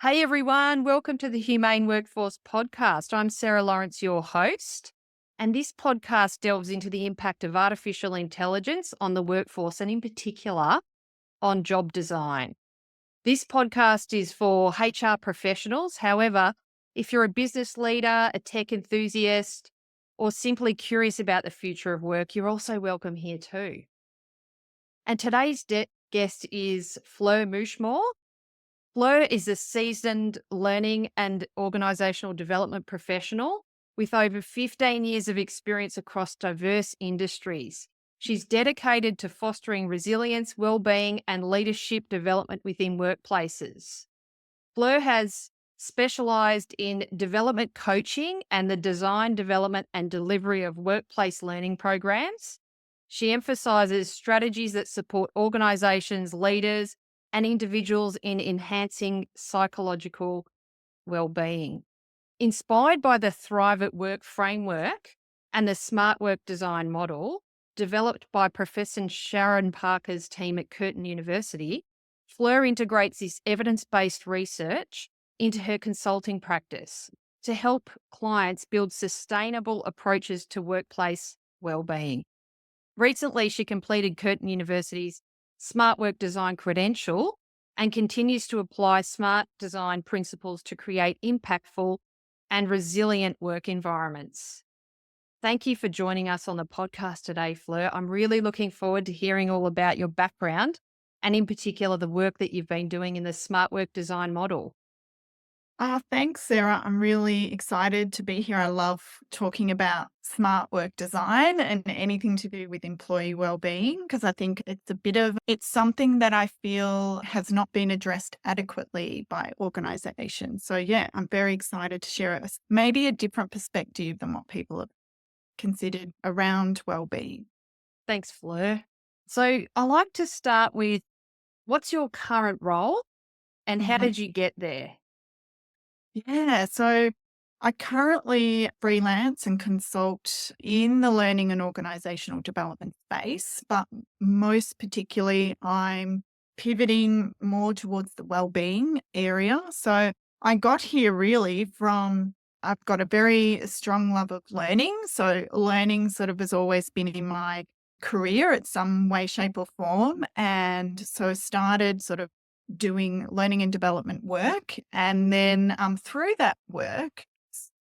Hey everyone, welcome to the HumAIn Workforce Podcast. I'm Sarah Lawrence, your host, and this podcast delves into the impact of artificial intelligence on the workforce and in particular on job design. This podcast is for HR professionals. However, if you're a business leader, a tech enthusiast, or simply curious about the future of work, you're also welcome here too. And today's guest is Fleur Mouchemore. Fleur is a seasoned learning and organisational development professional with over 15 years of experience across diverse industries. She's dedicated to fostering resilience, well-being and leadership development within workplaces. Fleur has specialised in development coaching and the design, development and delivery of workplace learning programs. She emphasises strategies that support organisations, leaders, and individuals in enhancing psychological well-being. Inspired by the Thrive at Work framework and the smart work design model developed by Professor Sharon Parker's team at Curtin University, Fleur integrates this evidence-based research into her consulting practice to help clients build sustainable approaches to workplace well-being. Recently, she completed Curtin University's Smart Work Design credential and continues to apply smart design principles to create impactful and resilient work environments. Thank you for joining us on the podcast today, Fleur. I'm really looking forward to hearing all about your background and in particular the work that you've been doing in the smart work design model. Thanks, Sarah. I'm really excited to be here. I love talking about smart work design and anything to do with employee well-being because I think it's something that I feel has not been addressed adequately by organizations. So yeah, I'm very excited to share maybe a different perspective than what people have considered around well-being. Thanks, Fleur. So I like to start with, what's your current role and how did you get there? Yeah, so I currently freelance and consult in the learning and organizational development space, but most particularly, I'm pivoting more towards the well-being area. So I got here really from I've got a very strong love of learning. So learning sort of has always been in my career at some way, shape, or form. And so started sort of doing learning and development work. And then through that work,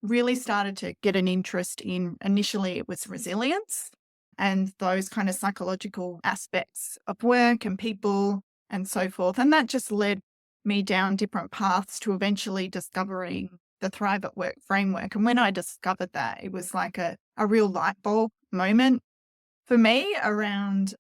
really started to get an interest in, initially it was resilience and those kind of psychological aspects of work and people and so forth. And that just led me down different paths to eventually discovering the Thrive at Work framework. And when I discovered that, it was like a real light bulb moment for me around,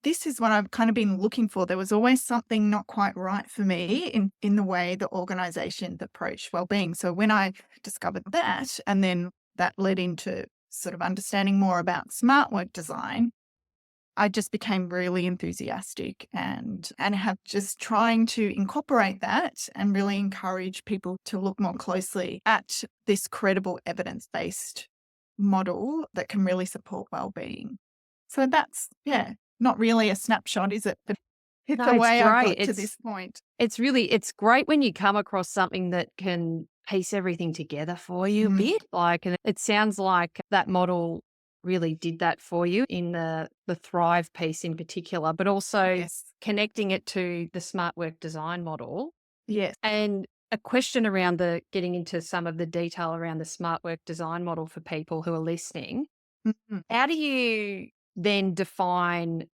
this is what I've kind of been looking for. There was always something not quite right for me in the way the organizations approach well-being. So when I discovered that, and then that led into sort of understanding more about smart work design, I just became really enthusiastic and have just trying to incorporate that and really encourage people to look more closely at this credible evidence-based model that can really support well-being. So that's, not really a snapshot, is it? But it's No, the it's way I great. got to this point. It's great when you come across something that can piece everything together for you a Mm, bit. And it sounds like that model really did that for you in the Thrive piece in particular, but also yes. connecting it to the smart work design model. Yes. And a question around getting into some of the detail around the smart work design model for people who are listening. Mhm. How do you then define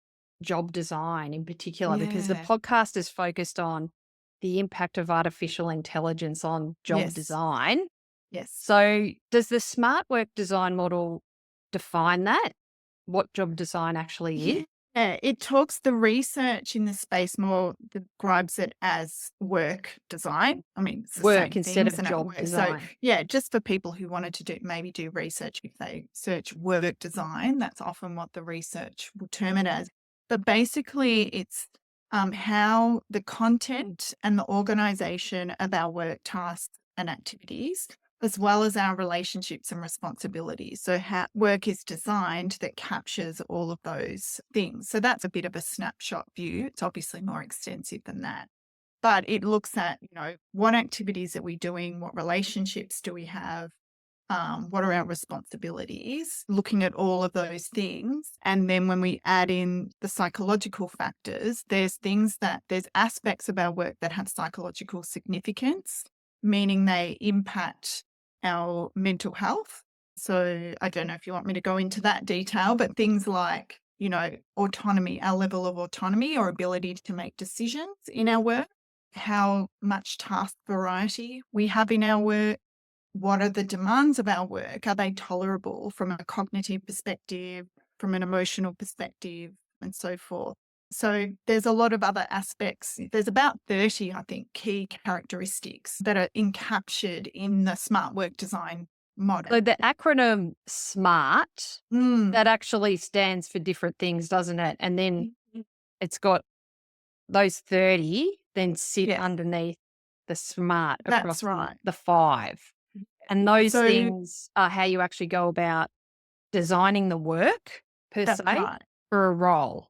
job design in particular? Because the Yeah. podcast is focused on the impact of artificial intelligence on job Yes. design. Yes. So, does the smart work design model define that? What job design actually is? Yeah, it talks the research in the space more describes it as work design. I mean, it's the Work same thing, instead of isn't it? job Work. So design. yeah, just for people who wanted to do research, if they search work design, that's often what the research will term it as. But basically, it's how the content and the organization of our work tasks and activities as well as our relationships and responsibilities. So how work is designed that captures all of those things. So that's a bit of a snapshot view. It's obviously more extensive than that. but it looks at, what activities are we doing? What relationships do we have? What are our responsibilities? Looking at all of those things. And then when we add in the psychological factors, there's aspects of our work that have psychological significance, meaning they impact our mental health. So I don't know if you want me to go into that detail, but things like, autonomy, our level of autonomy or ability to make decisions in our work, how much task variety we have in our work, what are the demands of our work? Are they tolerable from a cognitive perspective, from an emotional perspective, and so forth? So there's a lot of other aspects. There's about 30, I think, key characteristics that are encaptured in the smart work design model. So the acronym SMART, that actually stands for different things, doesn't it? And then it's got those 30 then sit underneath the SMART across That's right. the 5. And those So- things are how you actually go about designing the work per That's se right. for a role.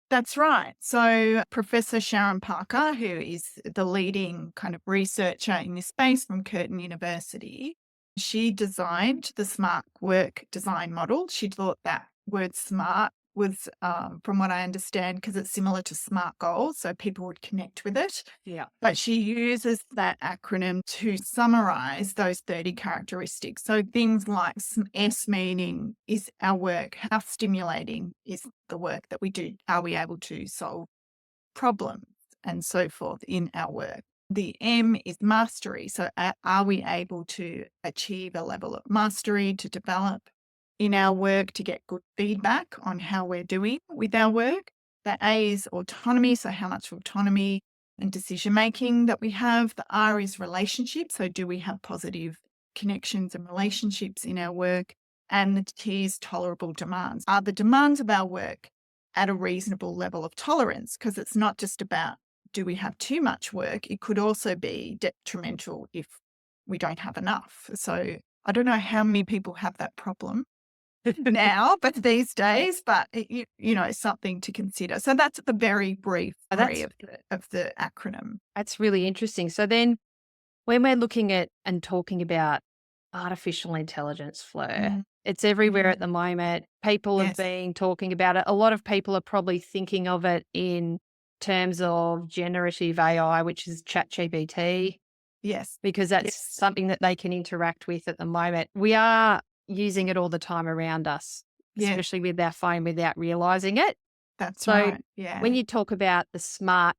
That's right. So Professor Sharon Parker, who is the leading kind of researcher in this space from Curtin University, she designed the smart work design model. She thought that word smart was, from what I understand, because it's similar to SMART goals, so people would connect with it. Yeah. But she uses that acronym to summarize those 30 characteristics. So things like S meaning, is our work, how stimulating is the work that we do? Are we able to solve problems and so forth in our work? The M is mastery. So are we able to achieve a level of mastery, to develop in our work, to get good feedback on how we're doing with our work? The A is autonomy. So how much autonomy and decision making that we have. The R is relationship. So do we have positive connections and relationships in our work? And the T is tolerable demands. Are the demands of our work at a reasonable level of tolerance? Because it's not just about, do we have too much work? It could also be detrimental if we don't have enough. So I don't know how many people have that problem now, but these days, but it's something to consider. So that's the very brief summary of the acronym. That's really interesting. So then when we're looking at and talking about artificial intelligence, Fleur, it's everywhere at the moment. People have been talking about it. A lot of people are probably thinking of it in terms of generative AI, which is ChatGPT. Yes. Because that's something that they can interact with at the moment. We are using it all the time around us, especially with our phone without realizing it. That's right. Yeah. When you talk about the smart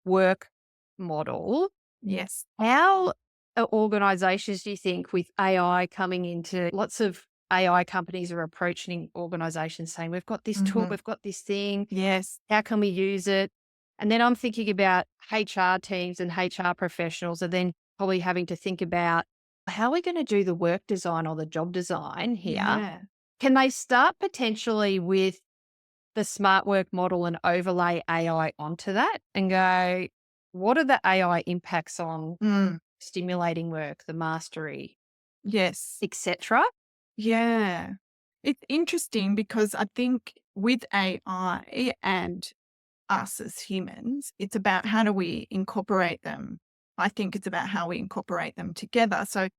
work model, yes. how are organizations, do you think, with AI coming into, lots of AI companies are approaching organizations saying, we've got this tool, we've got this thing. Yes. How can we use it? And then I'm thinking about HR teams and HR professionals are then probably having to think about, how are we going to do the work design or the job design here? Yeah. Can they start potentially with the smart work model and overlay AI onto that and go, what are the AI impacts on stimulating work, the mastery, Yes. etc.? Yeah. It's interesting because I think with AI and us as humans, it's about how do we incorporate them. I think it's about how we incorporate them together. So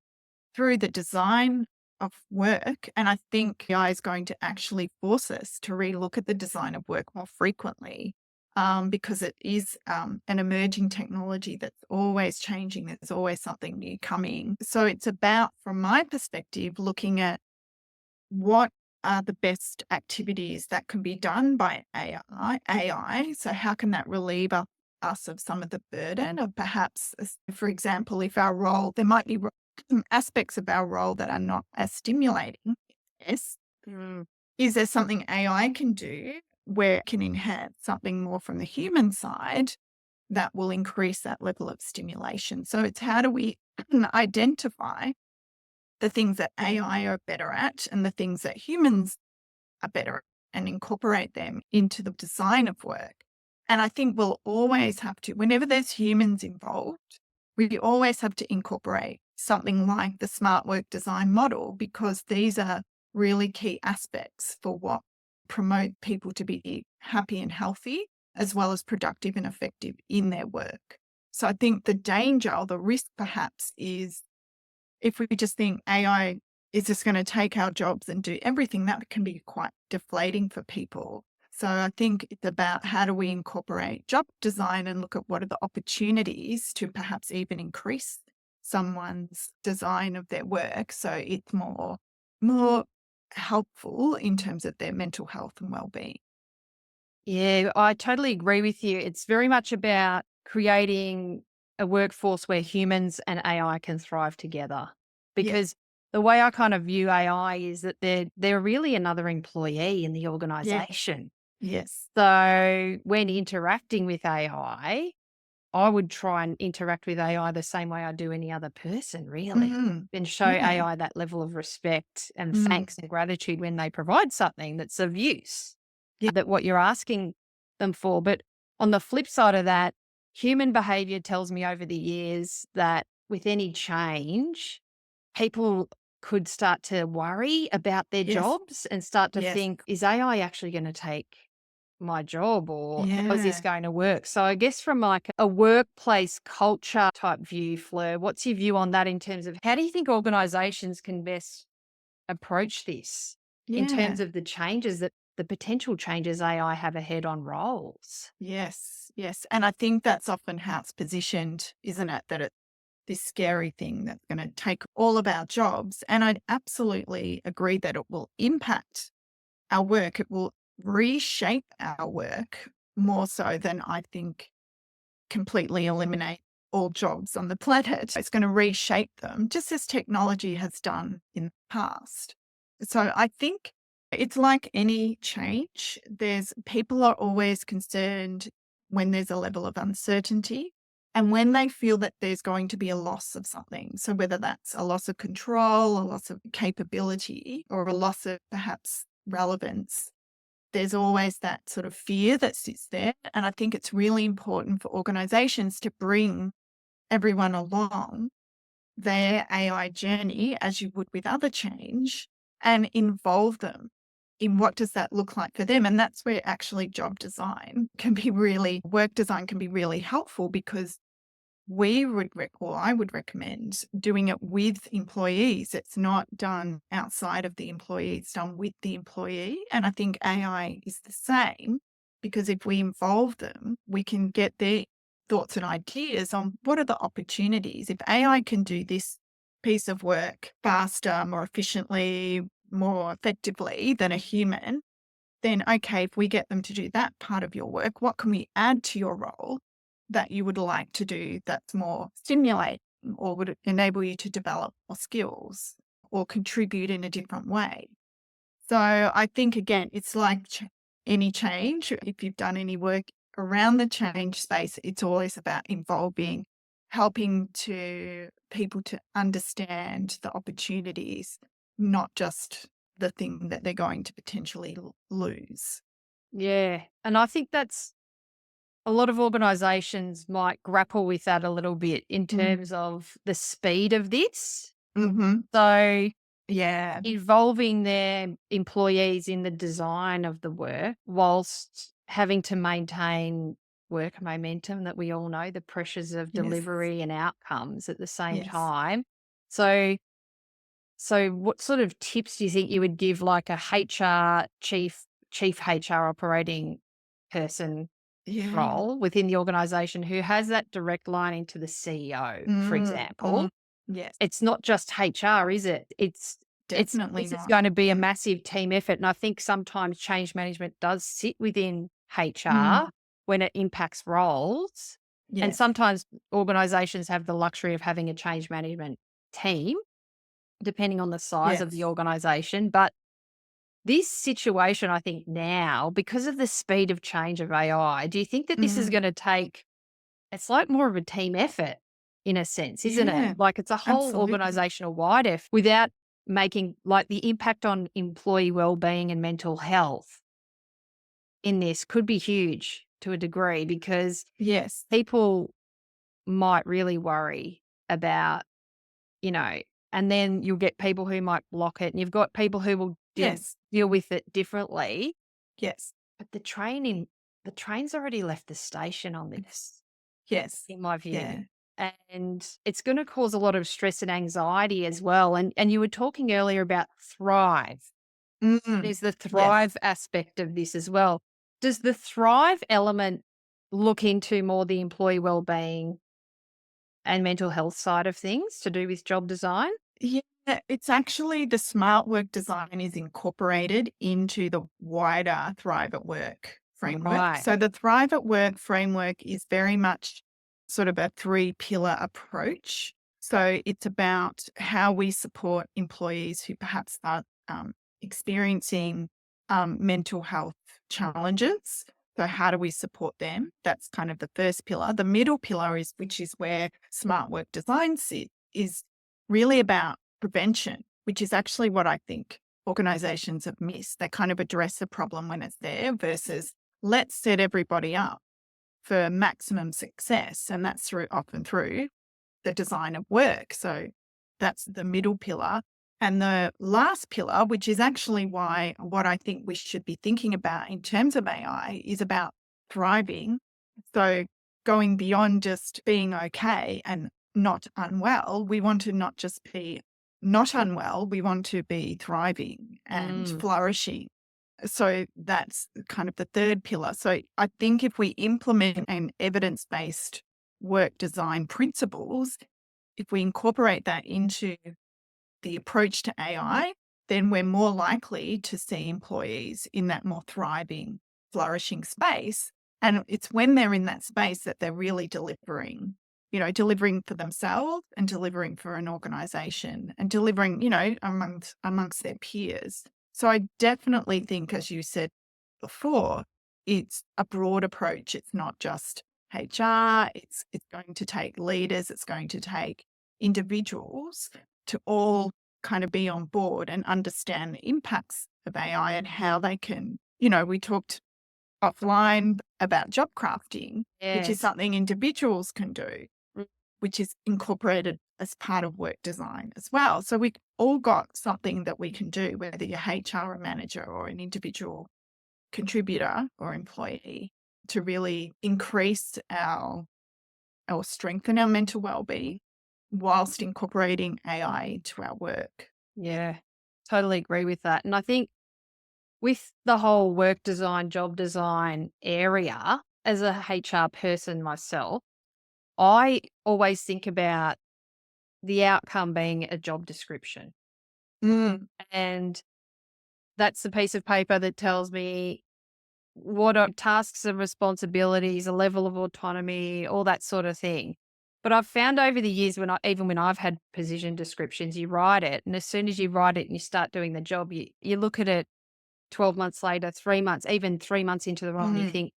through the design of work, and I think AI is going to actually force us to relook at the design of work more frequently, because it is an emerging technology that's always changing. There's always something new coming. So it's about, from my perspective, looking at what are the best activities that can be done by AI. So how can that relieve us of some of the burden of perhaps, for example, if our role, there might be aspects of our role that are not as stimulating. Yes. Is there something AI can do where it can enhance something more from the human side that will increase that level of stimulation? So it's how do we identify the things that AI are better at and the things that humans are better at and incorporate them into the design of work. And I think we'll always have to, whenever there's humans involved, we always have to incorporate something like the smart work design model, because these are really key aspects for what promote people to be happy and healthy, as well as productive and effective in their work. So I think the danger or the risk perhaps is if we just think AI is just going to take our jobs and do everything, that can be quite deflating for people. So I think it's about how do we incorporate job design and look at what are the opportunities to perhaps even increase someone's design of their work so it's more helpful in terms of their mental health and well-being. Yeah, I totally agree with you. It's very much about creating a workforce where humans and AI can thrive together. Yeah. Because the way I kind of view AI is that they're really another employee in the Yeah. organization. Yes. So when interacting with I would try and interact with AI the same way I do any other person, really, Mm. and show Yeah. AI that level of respect and Mm. thanks and gratitude when they provide something that's of use, Yeah. that what you're asking them for. But on the flip side of that, human behavior tells me over the years that with any change, people could start to worry about their Yes. jobs and start to Yes. think, is AI actually going to take my job, or how is this Yeah. going to work? So I guess from like a workplace culture type view, Fleur, what's your view on that in terms of how do you think organizations can best approach this in Yeah. terms of the potential changes AI have ahead on roles? Yes. Yes. And I think that's often how it's positioned, isn't it? That it's this scary thing that's going to take all of our jobs. And I'd absolutely agree that it will impact our work. It will reshape our work more so than I think completely eliminate all jobs on the planet. It's going to reshape them just as technology has done in the past. So I think it's like any change. There's people are always concerned when there's a level of uncertainty and when they feel that there's going to be a loss of something. So whether that's a loss of control, a loss of capability, or a loss of perhaps relevance, there's always that sort of fear that sits there. And I think it's really important for organizations to bring everyone along their AI journey, as you would with other change, and involve them in what does that look like for them. And that's where actually work design can be really helpful because I would recommend doing it with employees. It's not done outside of the employee, it's done with the employee. And I think AI is the same because if we involve them, we can get their thoughts and ideas on what are the opportunities. If AI can do this piece of work faster, more efficiently, more effectively than a human, then okay, if we get them to do that part of your work, what can we add to your role that you would like to do that's more stimulating or would enable you to develop more skills or contribute in a different way? So I think, again, it's like any change. If you've done any work around the change space, it's always about involving, helping to people to understand the opportunities, not just the thing that they're going to potentially lose. Yeah. And I think that's a lot of organizations might grapple with that a little bit in Mm. terms of the speed of this. Mm-hmm. So Yeah. involving their employees in the design of the work whilst having to maintain work momentum that we all know, the pressures of Yes. delivery and outcomes at the same Yes. time. So what sort of tips do you think you would give like a chief HR operating person Yeah. role within the organization who has that direct line into the CEO, for Mm, example? mm. Yes. It's not just HR, is it? Definitely This is not. going to be a Mm. massive team effort. And I think sometimes change management does sit within Mm. HR when it impacts roles. And Yes. sometimes organizations have the luxury of having a change management team, depending on the size of the Yes. organization. But this situation, I think now, because of the speed of change of AI, do you think that this is Mm. going to take, it's like more of a team effort in a sense, isn't it? Yeah. Like it's a whole Absolutely. organizational wide effort without making like the impact on employee well-being and mental health in this could be huge to a degree because Yes. people might really worry about, you know, and then you'll get people who might block it and you've got people who will Yes. deal with it differently. Yes. But the train's already left the station on this. Yes. in my view. Yeah. And it's going to cause a lot of stress and anxiety as well. And you were talking earlier about thrive. Mm. There's the Yes. thrive aspect of this as well. Does the thrive element look into more the employee wellbeing and mental health side of things to do with job design? Yeah, it's actually the smart work design is incorporated into the wider Thrive at Work framework. Right. So the Thrive at Work framework is very much sort of a 3-pillar approach. So it's about how we support employees who perhaps are experiencing mental health challenges. So how do we support them? That's kind of the first pillar. The middle pillar is, which is where smart work design sits, is really about prevention, which is actually what I think organizations have missed. They kind of address the problem when it's there versus let's set everybody up for maximum success. And that's often through the design of work. So that's the middle pillar. And the last pillar, which is actually what I think we should be thinking about in terms of AI, is about thriving. So going beyond just being okay and not unwell, we want to not just be not unwell, we want to be thriving and flourishing. So that's kind of the third pillar. So I think if we implement an evidence-based work design principles, if we incorporate that into the approach to AI, then we're more likely to see employees in that more thriving, flourishing space. And it's when they're in that space that they're really delivering, delivering for themselves and delivering for an organization and delivering, amongst their peers. So I definitely think, as you said before, it's a broad approach. It's not just HR. It's going to take leaders. It's going to take individuals to all kind of be on board and understand the impacts of AI and how they can, we talked offline about job crafting, which is Yes. something individuals can do, Mm. which is incorporated as part of work design as well. So we've all got something that we can do, whether you're HR or manager or an individual contributor or employee, to really increase or strengthen our mental well-being whilst incorporating AI into our work. Yeah, totally agree with that. And I think with the whole work design, job design area, as a HR person myself, I always think about the outcome being a job description. Mm, And that's the piece of paper that tells me what are tasks and responsibilities, a level of autonomy, all that sort of thing. But I've found over the years even when I've had position descriptions, you write it, and as soon as you write it and you start doing the job, you look at it 12 months later, 3 months, even 3 months into the role, and you mm, think,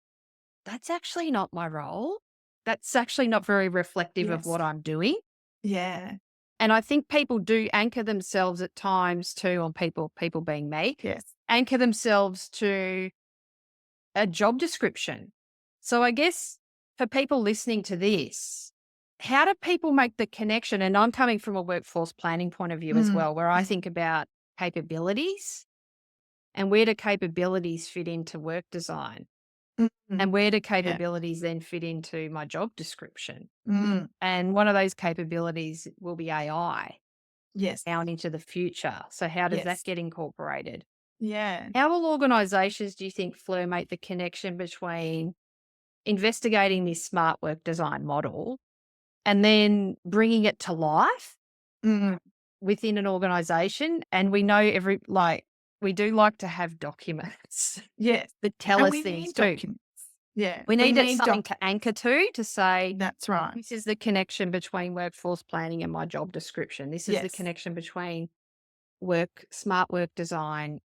that's actually not my role. That's actually not very reflective of yes. what I'm doing. Yeah. And I think people do anchor themselves at times too, on people being me, Yes. anchor themselves to a job description. So I guess for people listening to this, how do people make the connection? And I'm coming from a workforce planning point of view as Mm, well, where I think about capabilities and where do capabilities fit into work design? mm, And where do yeah. capabilities then fit into my job description? Mm, And one of those capabilities will be AI yes. out into the future. So how does that Yes. get incorporated? Yeah. How will organisations, do you think, Fleur, make the connection between investigating this smart work design model and then bringing it to life Mm, within an organisation? And we know we do like to have documents yes. that tell And us we things need too. documents. Yeah. We We need need something to anchor to say, That's right. this is the connection between workforce planning and my job description. This is the Yes. connection between smart work design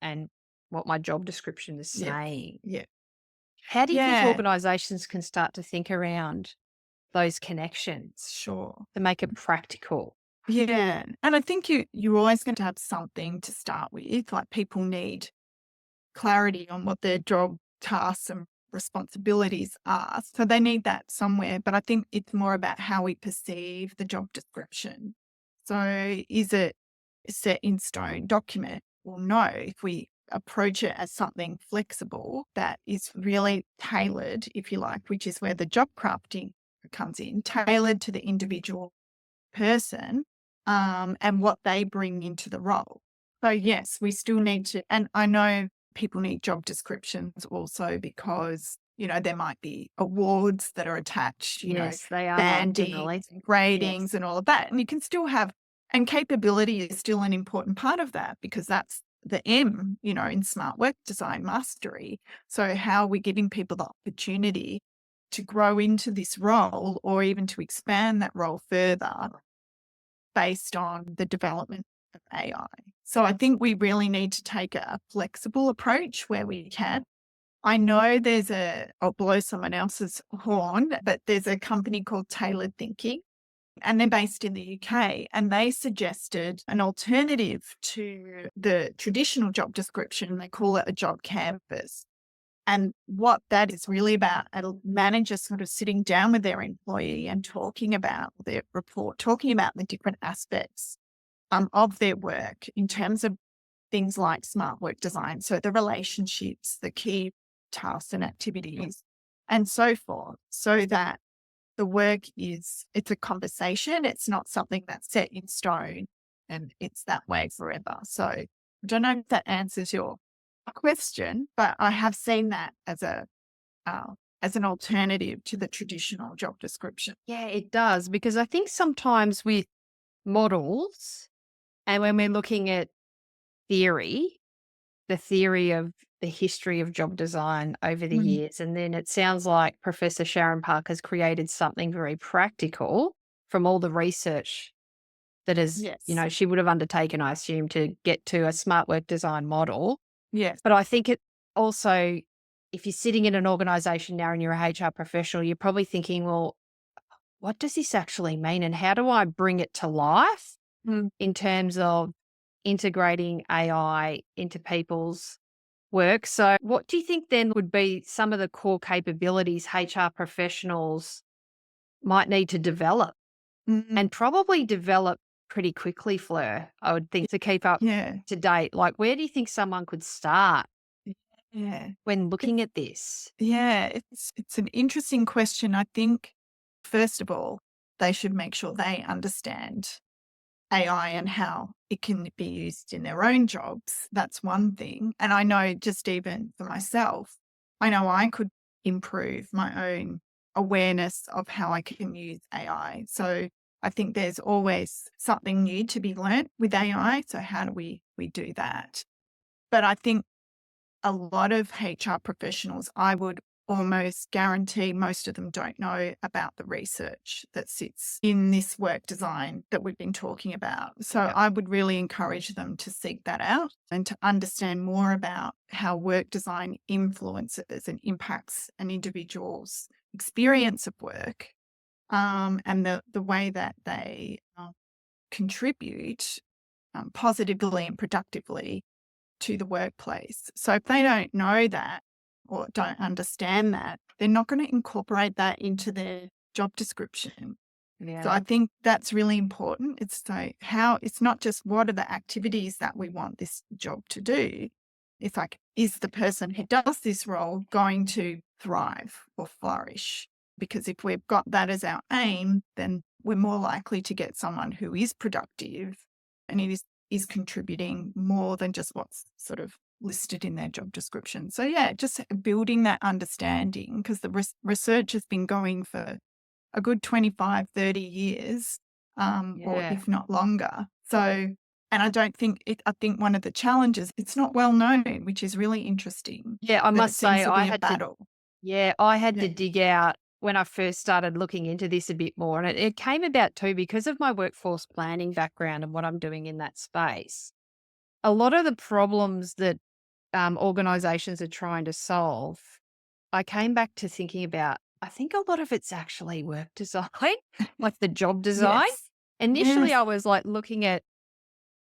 and what my job description is Yeah. saying. Yeah. How do you think Yeah. organisations can start to think around those connections Sure. to make it practical? Yeah. And I think you're always going to have something to start with. Like, people need clarity on what their job tasks and responsibilities are. So they need that somewhere. But I think it's more about how we perceive the job description. So is it a set in stone document? Well, no. If we approach it as something flexible that is really tailored, if you like, which is where the job crafting comes in, tailored to the individual person and what they bring into the role. So yes, we still need to, and I know people need job descriptions also because, there might be awards that are attached, Yes, they are definitely. bandings and gradings Yes. and all of that. And you can still have, and capability is still an important part of that because that's the M, in smart work design mastery. So how are we giving people the opportunity to grow into this role or even to expand that role further based on the development of AI? So I think we really need to take a flexible approach where we can. I know I'll blow someone else's horn, but there's a company called Tailored Thinking and they're based in the UK, and they suggested an alternative to the traditional job description. They call it a job canvas. And what that is really about, a manager sort of sitting down with their employee and talking about their report, talking about the different aspects of their work in terms of things like smart work design. So the relationships, the key tasks and activities, and so forth, so that the work it's a conversation. It's not something that's set in stone and it's that way forever. So I don't know if that answers your question, but I have seen that as an alternative to the traditional job description. Yeah, it does. Because I think sometimes with models, and when we're looking at theory, the theory of the history of job design over the Mm. years, and then it sounds like Professor Sharon Parker's created something very practical from all the research that is, Yes. she would have undertaken, I assume, to get to a smart work design model. Yes. But I think it also, if you're sitting in an organization now and you're a HR professional, you're probably thinking, well, what does this actually mean? And how do I bring it to life Mm. in terms of integrating AI into people's work? So, what do you think then would be some of the core capabilities HR professionals might need to develop Mm. and probably develop pretty quickly, Fleur, I would think, to keep up Yeah. to date? Like, where do you think someone could start Yeah. when looking It's, at this? yeah. It's an interesting question. I think, first of all, they should make sure they understand AI and how it can be used in their own jobs. That's one thing. And I know just even for myself, I know I could improve my own awareness of how I can use AI. So I think there's always something new to be learnt with AI. So how do we do that? But I think a lot of HR professionals, I would almost guarantee most of them don't know about the research that sits in this work design that we've been talking about. So Yep. I would really encourage them to seek that out and to understand more about how work design influences and impacts an individual's experience of work, and the way that they contribute positively and productively to the workplace. So if they don't know that or don't understand that, they're not going to incorporate that into their job description. So I Yeah. think that's really important. It's not just what are the activities that we want this job to do. It's like, is the person who does this role going to thrive or flourish? Because if we've got that as our aim, then we're more likely to get someone who is productive and is contributing more than just what's sort of listed in their job description. So yeah, just building that understanding because the research has been going for a good 25, 30 years, or Yeah. if not longer. So, and I think one of the challenges, it's not well known, which is really interesting, Yeah, I that it must seems say to be a battle. I had Yeah. to dig out when I first started looking into this a bit more. And it came about too because of my workforce planning background and what I'm doing in that space. A lot of the problems that organizations are trying to solve, I came back to thinking about, I think a lot of it's actually work design, like the job design. Yes. Initially, Yes. I was like looking at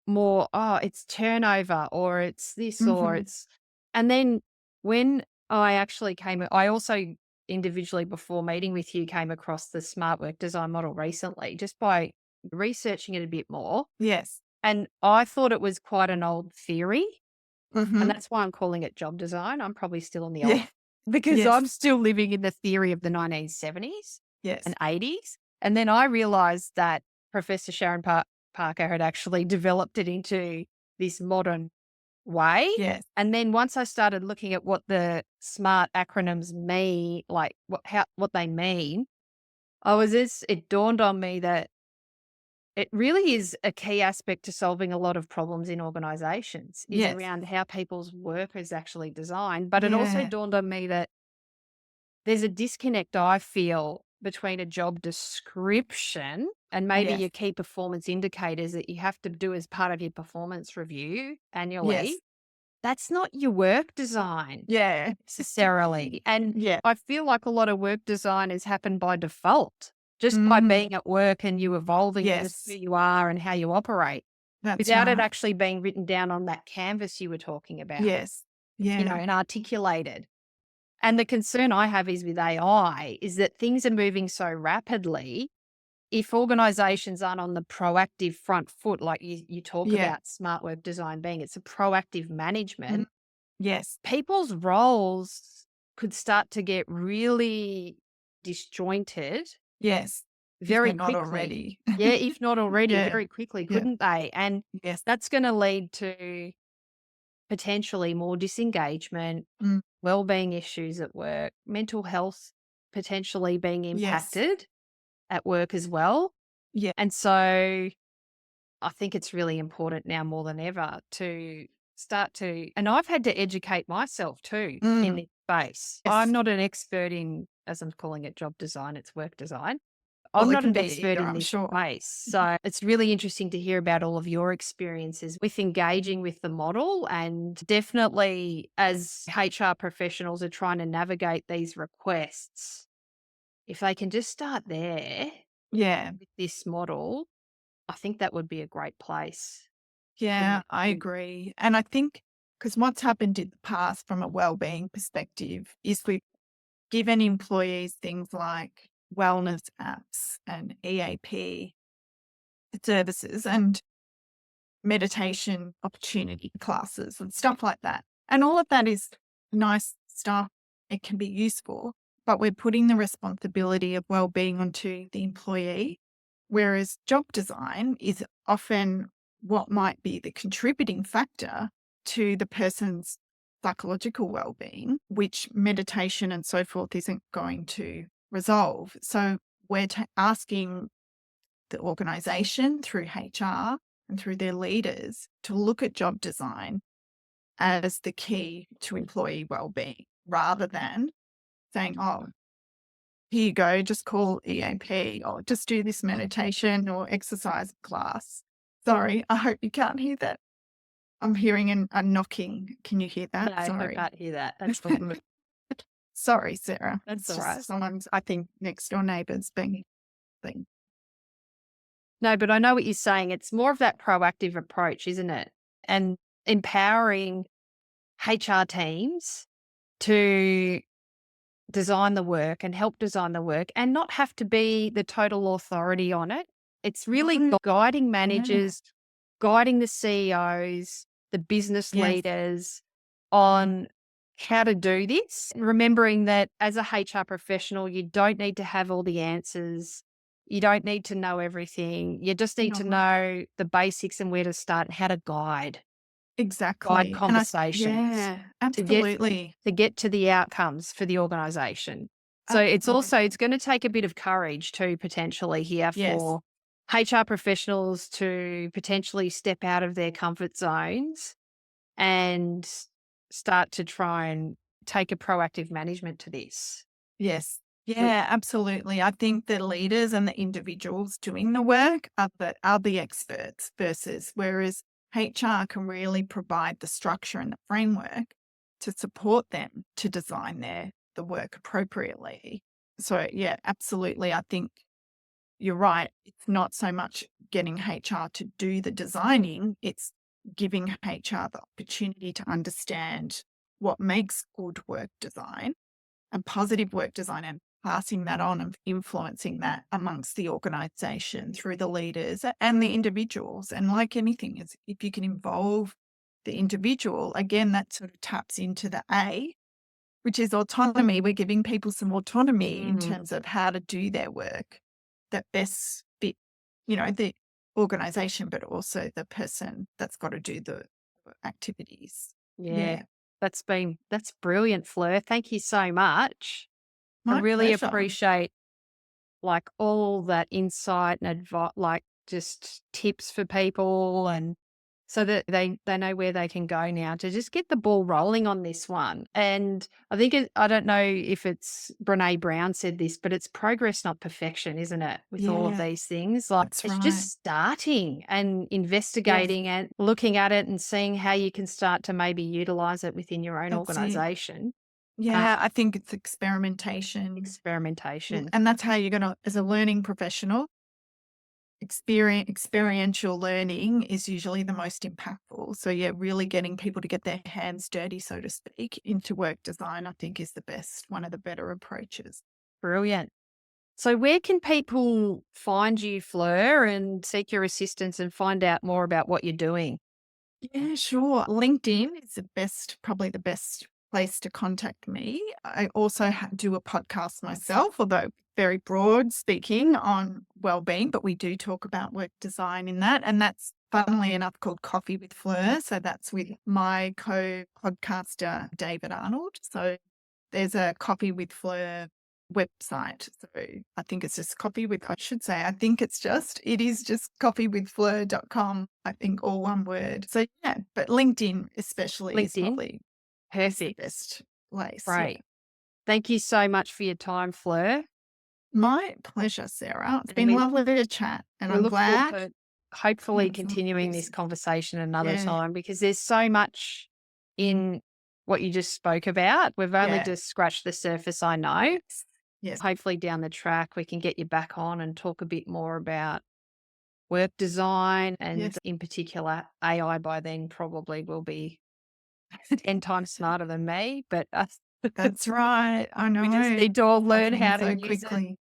more, oh, it's turnover or it's this or Mhm. it's, and then when I actually I also individually before meeting with you came across the smart work design model recently just by researching it a bit more. Yes. And I thought it was quite an old theory. Mm-hmm. And that's why I'm calling it job design. I'm probably still in the old Yeah. because Yes. I'm still living in the theory of the 1970s Yes. and 80s. And then I realized that Professor Sharon Parker had actually developed it into this modern way. Yes. And then once I started looking at what the SMART acronyms mean, like what they mean, it dawned on me that it really is a key aspect to solving a lot of problems in organizations is Yes. around how people's work is actually designed. But it also Yeah. dawned on me that there's a disconnect I feel between a job description and maybe Yes. your key performance indicators that you have to do as part of your performance review Yes. annually. That's not your work design Yeah. necessarily. And Yeah. I feel like a lot of work design has happened by default, just by Mm. being at work and you evolving into Yes. who you are and how you operate That's without it right. actually being written down on that canvas you were talking about, Yes. Yeah. and articulated. And the concern I have is with AI is that things are moving so rapidly. If organizations aren't on the proactive front foot, like you talk Yeah. about smart work design being, it's a proactive management. Mm. Yes. People's roles could start to get really disjointed Yes. If very they're not quickly. already. Yeah, if not already, Yeah. very quickly, Yeah. couldn't they? And Yes. that's going to lead to potentially more disengagement, Mm. well-being issues at work, mental health potentially being Yes. impacted at work as well. Yeah. And so I think it's really important now more than ever to and I've had to educate myself too in Mm. this space. I'm Yes. not an expert in, as I'm calling it, job design, it's work design. Well, I'm it not can an be expert either, in I'm this sure. space. So it's really interesting to hear about all of your experiences with engaging with the model. And definitely as HR professionals are trying to navigate these requests, if they can just start there Yeah. with this model, I think that would be a great place. Yeah, I Mm. agree. And I think because what's happened in the past from a well-being perspective is we've given employees things like wellness apps and EAP services and meditation opportunity classes and stuff like that. And all of that is nice stuff. It can be useful, but we're putting the responsibility of well-being onto the employee. Whereas job design is often what might be the contributing factor to the person's psychological well-being, which meditation and so forth isn't going to resolve. So we're asking the organisation through HR and through their leaders to look at job design as the key to employee well-being rather than saying, oh, here you go, just call EAP or just do this meditation or exercise class. Sorry, I hope you can't hear that. I'm hearing a knocking. Can you hear that? No, I Sorry. can't hear that. That's fine. Sorry, Sarah. That's It's all just right. someone's, I think, next door neighbours being thing. No, but I know what you're saying. It's more of that proactive approach, isn't it? And empowering HR teams to design the work and help design the work and not have to be the total authority on it. It's really guiding Yeah. managers, guiding the CEOs, the business Yes. leaders on how to do this. Remembering that as a HR professional, you don't need to have all the answers. You don't need to know everything. You just need to No. know the basics and where to start and how to guide Exactly. And conversations yeah, to get absolutely. to get to the outcomes for the organization. So it's Absolutely. going to take a bit of courage too, potentially here Yes. for HR professionals to potentially step out of their comfort zones and start to try and take a proactive management to this. Yes. Yeah, absolutely. I think the leaders and the individuals doing the work are the experts versus whereas HR can really provide the structure and the framework to support them to design the work appropriately. So yeah, absolutely. I think you're right. It's not so much getting HR to do the designing, it's giving HR the opportunity to understand what makes good work design and positive work design and passing that on and influencing that amongst the organization through the leaders and the individuals. And like anything, is if you can involve the individual, again, that sort of taps into the A, which is autonomy. We're giving people some autonomy in terms of how to do their work that best fit, the organisation, but also the person that's got to do the activities. Yeah. That's brilliant, Fleur. Thank you so much. I My really pleasure. appreciate like all that insight and advice, like just tips for people, and so that they know where they can go now to just get the ball rolling on this one. And I think I don't know if it's Brene Brown said this, but it's progress, not perfection, isn't it? With all of Yeah, these things, like that's it's right. just starting and Yes, investigating and looking at it and seeing how you can start to maybe utilize it within your own that's it. organisation. Yeah, I think it's experimentation. Experimentation. And that's how you're going to, as a learning professional, experiential learning is usually the most impactful. So yeah, really getting people to get their hands dirty, so to speak, into work design, I think is one of the better approaches. Brilliant. So where can people find you, Fleur, and seek your assistance and find out more about what you're doing? Yeah, sure. LinkedIn is probably the best place to contact me. I also do a podcast myself, although very broad speaking on well-being, but we do talk about work design in that. And that's funnily enough called Coffee with Fleur. So that's with my co-podcaster, David Arnold. So there's a Coffee with Fleur website. So I think it's just it is just coffeewithfleur.com. I think all one word. So yeah, but LinkedIn especially is LinkedIn? probably the Perfect. best place. Great. Thank you so much for your time, Fleur. My pleasure, Sarah. It's And been we, lovely to chat, and we I'm look forward glad. to hopefully It's not continuing this easy. conversation another Yeah. time, because there's so much in what you just spoke about. We've only Yeah. just scratched the surface, I know. Yes. Hopefully down the track, we can get you back on and talk a bit more about work design, and Yes. in particular, AI by then probably will be 10 times smarter than me, but That's right. I know. we just need to all learn Happening how to so use it, quickly.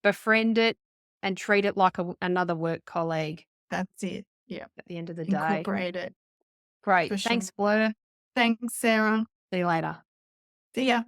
befriend it, and treat it like another work colleague That's it. Yeah. at the end of the day. Incorporate it Great. for sure. Thanks, Fleur. Thanks, Sarah. See you later. See ya.